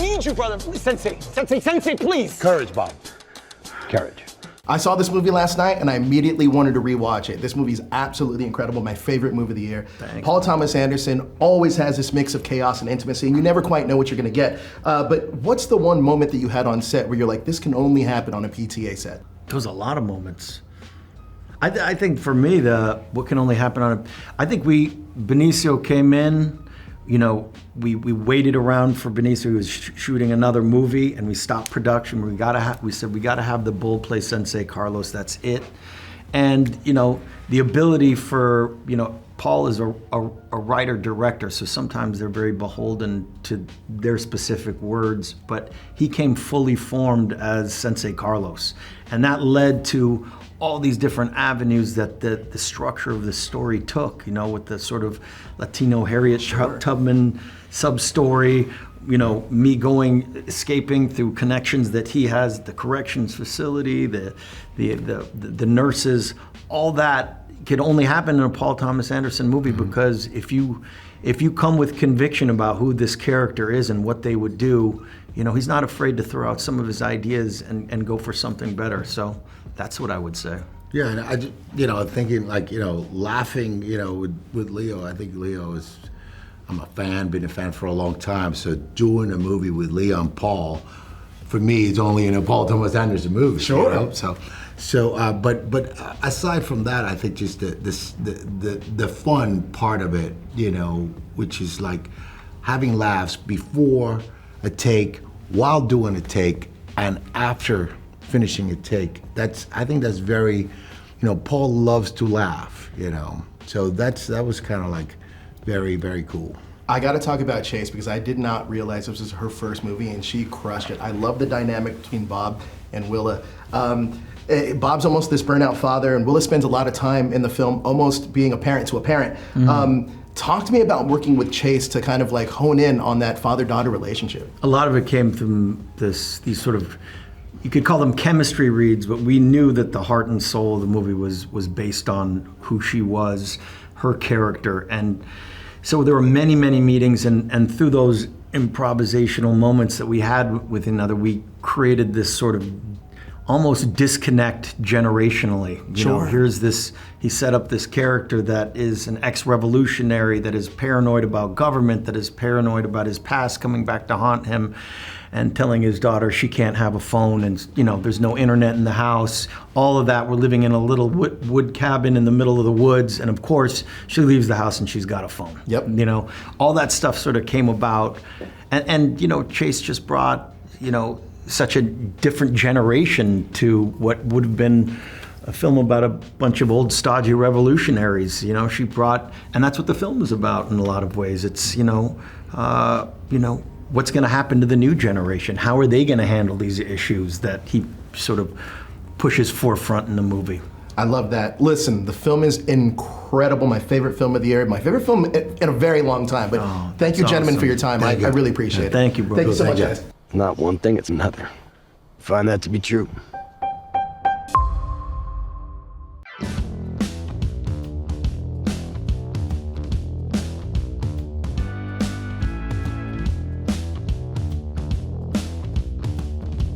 need you, brother. Sensei, please. Courage, Bob. Courage. I saw this movie last night and I immediately wanted to rewatch it. This movie is absolutely incredible, my favorite movie of the year. Paul Thomas Anderson always has this mix of chaos and intimacy, and you never quite know what you're gonna get. But what's the one moment that you had on set where you're like, this can only happen on a PTA set? There was a lot of moments. I think for me, what can only happen on I think Benicio came in, you know, we waited around for Benicio. He was shooting another movie, and we stopped production. We said we gotta have the bull play Sensei Carlos. That's it. And you know, the ability for Paul is a writer director, so sometimes they're very beholden to their specific words. But he came fully formed as Sensei Carlos, and that led to all these different avenues that the structure of the story took, you know, with the sort of Latino Harriet Tubman sub-story, you know, me escaping through connections that he has, the corrections facility, the nurses, all that could only happen in a Paul Thomas Anderson movie because if you come with conviction about who this character is and what they would do, you know, he's not afraid to throw out some of his ideas and go for something better. So that's what I would say. Yeah, and I just, thinking like, laughing, with Leo. I think Leo is, I'm a fan, been a fan for a long time. So doing a movie with Leo and Paul, for me, it's only in a Paul Thomas Anderson movie. Sure. You know? But aside from that, I think just the fun part of it, which is like having laughs before a take, while doing a take, and after finishing a take. I think that's very, Paul loves to laugh, So that was kind of like very, very cool. I gotta talk about Chase because I did not realize this was her first movie and she crushed it. I love the dynamic between Bob and Willa. Bob's almost this burnout father, and Willa spends a lot of time in the film almost being a parent to a parent. Talk to me about working with Chase to kind of like hone in on that father-daughter relationship. A lot of it came from these sort of, you could call them chemistry reads, but we knew that the heart and soul of the movie was based on who she was, her character. And so there were many, many meetings, and through those improvisational moments that we had with another, we created this sort of almost disconnect generationally. You know, here's this, he set up this character that is an ex-revolutionary, that is paranoid about government, that is paranoid about his past coming back to haunt him, and telling his daughter she can't have a phone, and there's no internet in the house. All of that, we're living in a little wood cabin in the middle of the woods, and of course, she leaves the house and she's got a phone. Yep. All that stuff sort of came about, and Chase just brought, such a different generation to what would have been a film about a bunch of old stodgy revolutionaries. She brought, and that's what the film is about in a lot of ways. It's, what's going to happen to the new generation? How are they going to handle these issues that he sort of pushes forefront in the movie? I love that. Listen, the film is incredible. My favorite film of the year. My favorite film in a very long time. But thank you, gentlemen, for your time. I really appreciate it. Thank you, bro. Thank you so much, guys. Not one thing, it's another. Find that to be true.